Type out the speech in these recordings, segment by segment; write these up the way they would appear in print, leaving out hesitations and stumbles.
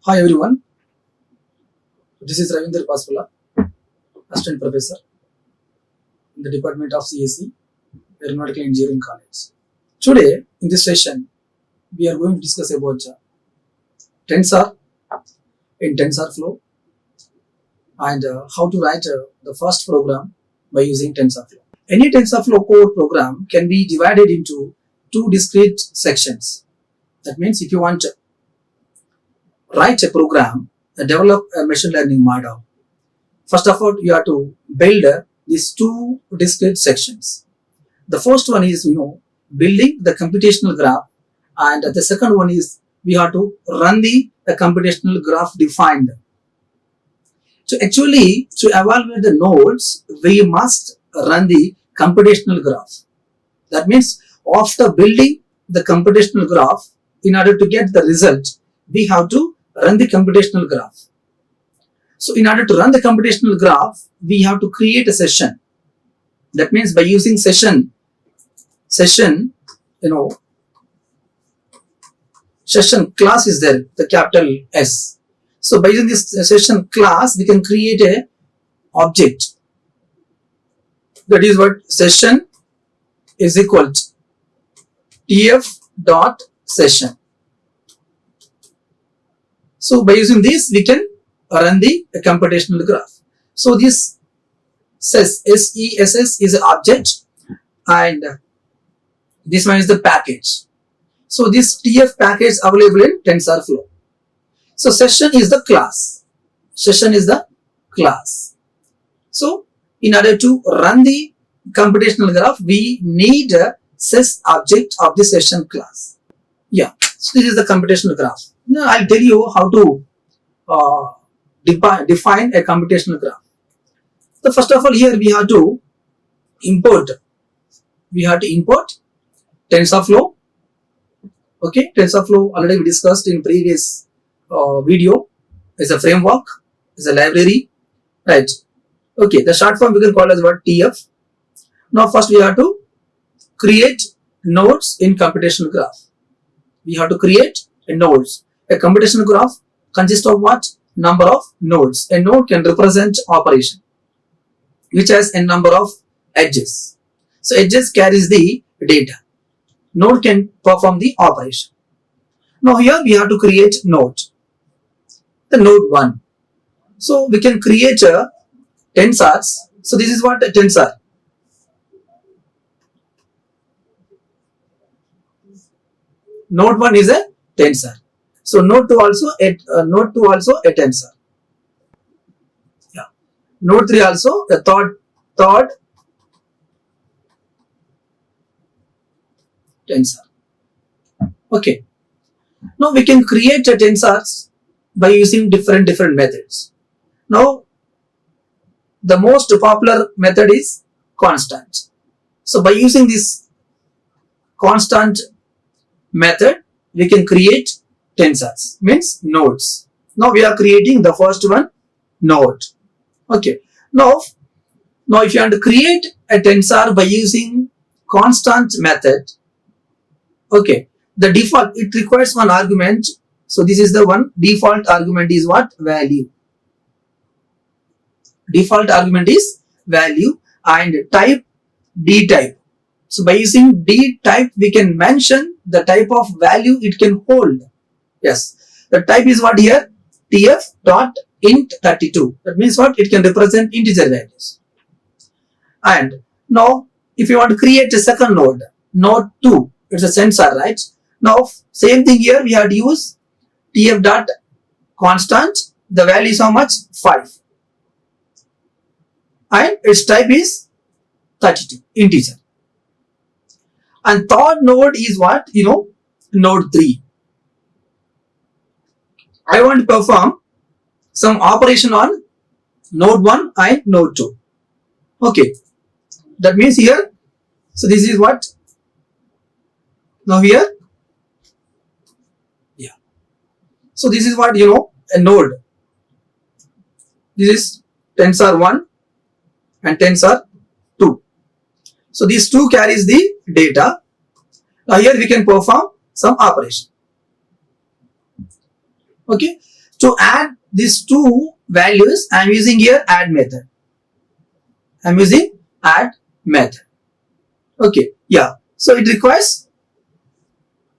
Hi everyone, this is Ravindra Paswala, Assistant Professor in the Department of CSE, Aeronautical Engineering College. Today, in this session, we are going to discuss about tensor in TensorFlow and how to write the first program by using TensorFlow. Any TensorFlow code program can be divided into two discrete sections. That means if you want to write a program, develop a machine learning model, first of all, you have to build these two discrete sections. The first one is, building the computational graph, and the second one is we have to run the computational graph defined. So actually, to evaluate the nodes, we must run the computational graph. That means after building the computational graph, in order to get the result, we have to run the computational graph. So in order to run the computational graph, we have to create a session. That means by using session class is there, the capital S. So by using this session class, we can create a object. That is what session is equal to tf dot session. So by using this, we can run the computational graph. So this SESS is an object and this one is the package. So this TF package available in TensorFlow. So session is the class. So in order to run the computational graph, we need a SES object of the session class. Yeah, so this is the computational graph. Now I'll tell you how to define a computational graph. So first of all, here we have to import TensorFlow. Okay, TensorFlow already we discussed in previous video. Is a framework, is a library, right? Okay, the short form we can call as what TF. Now first we have to create nodes in computational graph. We have to create a nodes. A computational graph consists of what? Number of nodes. A node can represent operation which has a number of edges. So edges carries the data. Node can perform the operation. Now here we have to create node. The node 1. So we can create tensors. So this is what a tensor. Node 1 is a tensor. So node 2 also a tensor. Yeah. Node 3 also the third tensor. Okay. Now we can create a tensors by using different methods. Now the most popular method is constant. So by using this constant method, we can create tensors, means nodes. Now we are creating the first one, node. Okay. Now if you want to create a tensor by using constant method, okay, the default, it requires one argument. So this is the one default argument is what? Value. Default argument is value and type D type. So by using D type, we can mention the type of value it can hold. Yes, the type is what here? TF dot int 32. That means what? It can represent integer values. And now if you want to create a second node, node 2, it's a sensor, right? Now same thing here, we have to use TF dot constant. The value is how much? 5. And its type is 32, integer. And third node is what? Node 3. I want to perform some operation on node 1 and node 2. Okay. That means here, so this is what? Now here, yeah. So this is what, a node. This is tensor 1 and tensor 2. So these two carries the data. Now here we can perform some operation. Okay. To add these two values, I am using here add method. I am using add method. Okay, yeah. So it requires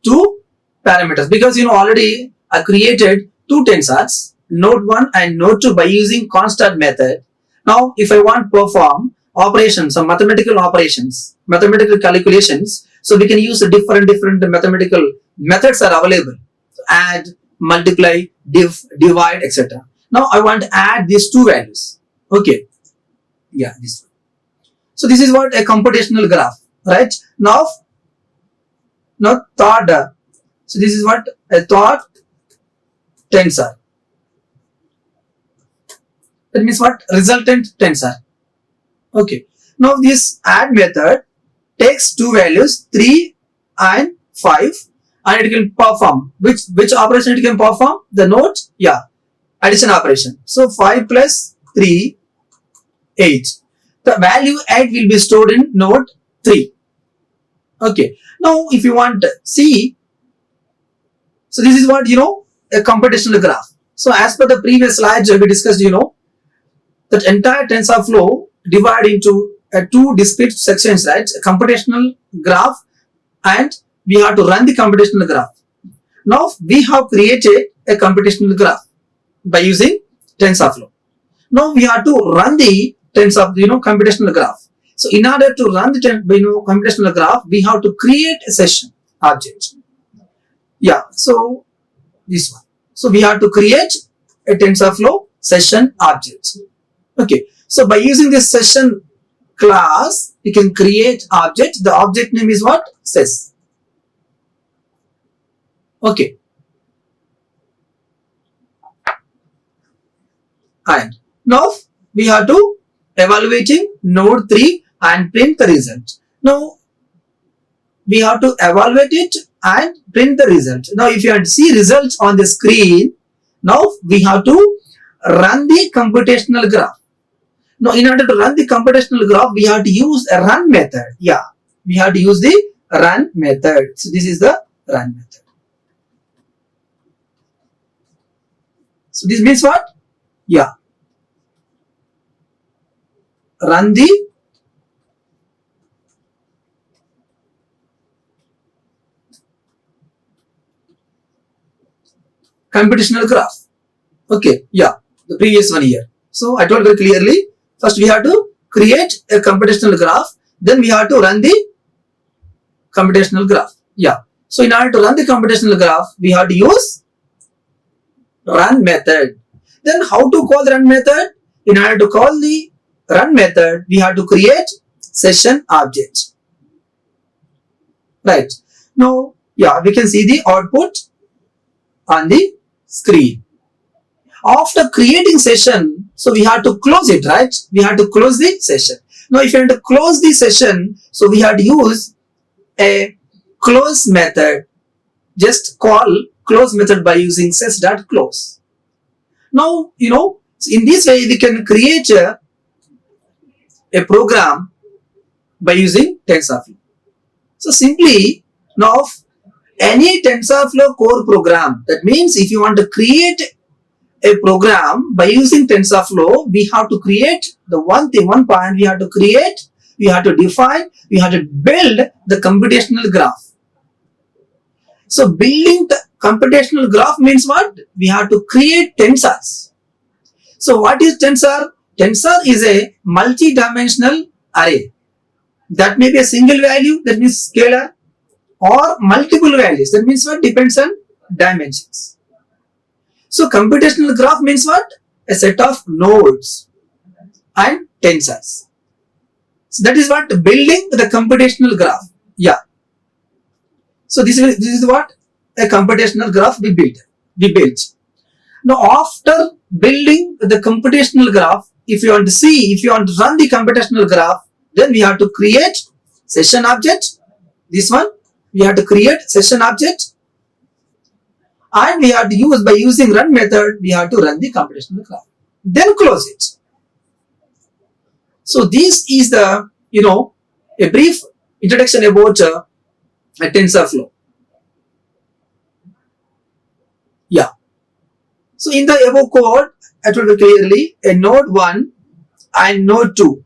two parameters because already I created two tensors, node 1 and node 2 by using constant method. Now if I want to perform operations, some mathematical operations, mathematical calculations, so we can use different mathematical methods are available. So add, multiply, divide, etc. Now I want to add these two values. Okay, yeah, this one. So this is what a computational graph, right? Now third, so this is what a third tensor. That means what? Resultant tensor. Okay. Now this add method takes two values 3 and 5 and it can perform which operation it can perform? The node, yeah, addition operation. So 5 plus 3, 8. The value 8 will be stored in node 3. Okay. Now if you want to see, so this is what a computational graph. So as per the previous slides we discussed, that entire TensorFlow divided into two discrete sections, right? A computational graph and we have to run the computational graph. Now we have created a computational graph by using TensorFlow. Now we have to run the computational graph. So in order to run the computational graph, we have to create a session object. Yeah, so this one. So we have to create a TensorFlow session object. Okay, so by using this session class, we can create object. The object name is what? Ses. Okay. And now we have to evaluating node 3 and print the result. Now we have to evaluate it and print the result. Now if you want to see results on the screen, now we have to run the computational graph. Now in order to run the computational graph, we have to use a run method. Yeah, we have to use the run method. So this is the run method. So this means what? Yeah, run the computational graph. Okay, yeah, the previous one here. So I told very clearly, first we have to create a computational graph, then we have to run the computational graph. Yeah, so in order to run the computational graph, we have to use run method. Then how to call the run method? In order to call the run method, we have to create session object. Right. Now, yeah, we can see the output on the screen. After creating session, so we have to close it, right? We have to close the session. Now, if you want to close the session, so we have to use a close method. Just call close method by using ses.close. Now, in this way, we can create a program by using TensorFlow. So simply, now any TensorFlow core program, that means if you want to create a program by using TensorFlow, we have to create the one point we have to create, we have to define, we have to build the computational graph. So building the computational graph means what? We have to create tensors. So what is tensor? Tensor is a multi-dimensional array. That may be a single value, that means scalar, or multiple values, that means what? Depends on dimensions. So computational graph means what? A set of nodes and tensors. So that is what building the computational graph. Yeah. So this is what a computational graph we built. Now after building the computational graph, if you want to run the computational graph, then we have to create session object. This one, we have to create session object. And we have to use, by using run method, we have to run the computational graph. Then close it. So this is the, a brief introduction about a TensorFlow. Yeah. So in the above code, I told you clearly, a node 1 and node 2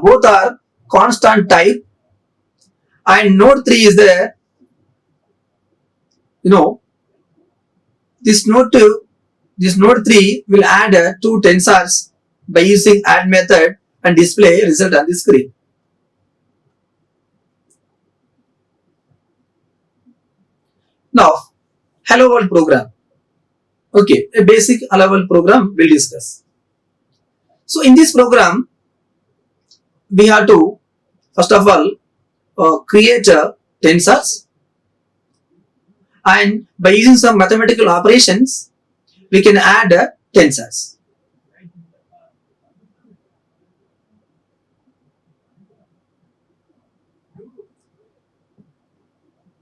both are constant type, and node 3 is there. This node 3 will add 2 tensors by using add method and display result on the screen. Now, hello world program. Okay, a basic hello world program we'll discuss. So in this program, we have to first of all create tensors, and by using some mathematical operations, we can add tensors.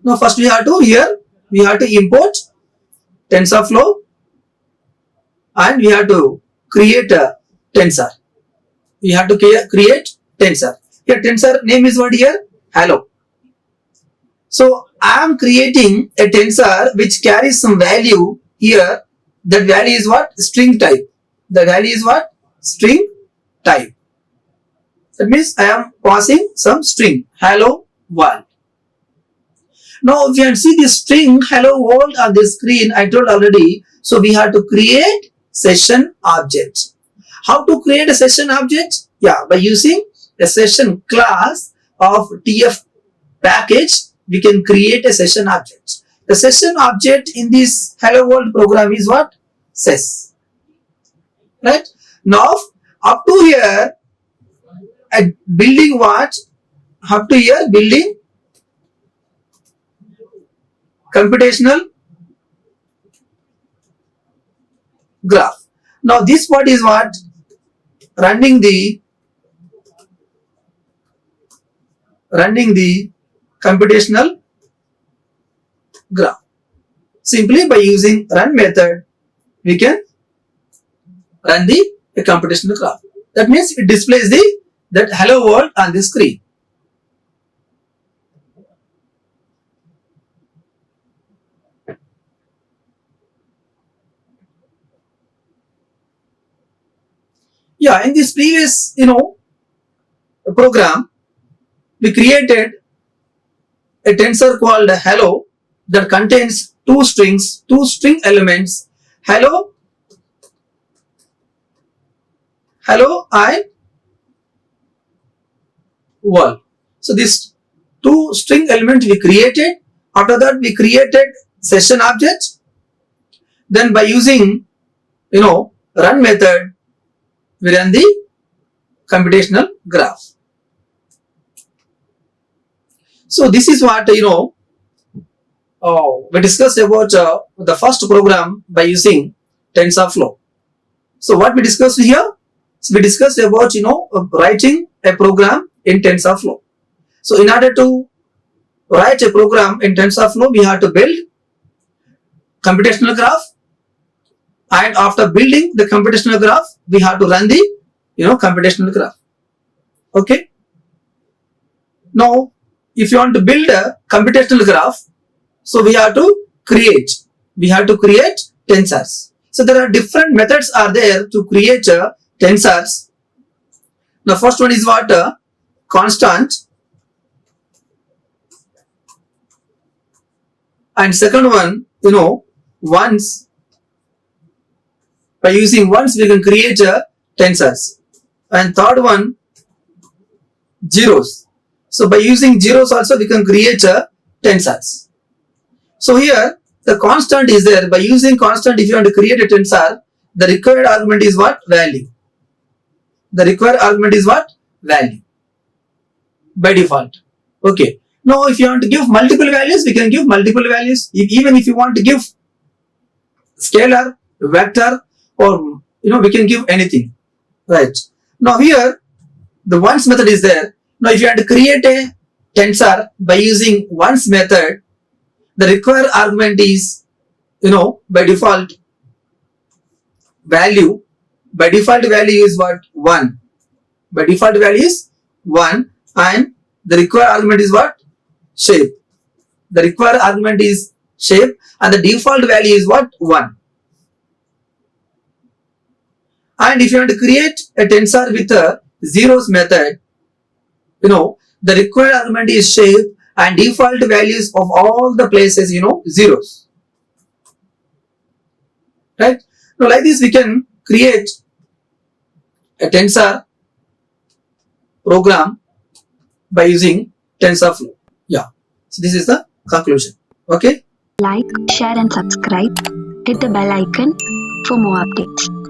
Now first we have to import TensorFlow, and we have to create a tensor. We have to create tensor. Here tensor name is what here? Hello. So I am creating a tensor which carries some value here. That value is what? String type. The value is what? String type. That means I am passing some string. Hello world. Now if you can see this string hello world on the screen, I told already. So we have to create session object. How to create a session object? Yeah, by using a session class of TF package, we can create a session object. The session object in this hello world program is what? Ses. Right? Now up to here, at building what? Up to here building computational graph. Now this part is what? Running the computational graph. Simply by using run method, we can run the computational graph. That means it displays that hello world on the screen. Yeah, in this previous program, we created a tensor called hello that contains two string elements, hello and world. So this two string element we created. After that we created session object. Then by using run method, we run the computational graph. So this is what we discussed about the first program by using TensorFlow. So what we discussed here? So we discussed about writing a program in TensorFlow. So in order to write a program in TensorFlow, we have to build computational graph, and after building the computational graph, we have to run the computational graph. Okay. Now if you want to build a computational graph, so we have to create tensors. So there are different methods are there to create tensors. The first one is what? Constant, and second one ones. By using ones we can create tensors, and third one zeros. So by using zeros also we can create tensors. So here the constant is there. By using constant, if you want to create a tensor, the required argument is what? Value. The required argument is what? Value by default. Okay. Now if you want to give multiple values, we can give multiple values. Even if you want to give scalar, vector, or we can give anything. Right. Now here the ones method is there. Now if you want to create a tensor by using ones method, the required argument is by default value. By default value is what? 1. By default value is 1, and the required argument is what? Shape. The required argument is shape, and the default value is what? 1. And if you want to create a tensor with a zeros method, the required argument is shape and default values of all the places, zeros. Right? Now like this we can create a tensor program by using TensorFlow. Yeah. So this is the conclusion. Okay. Like, share and subscribe. Hit the bell icon for more updates.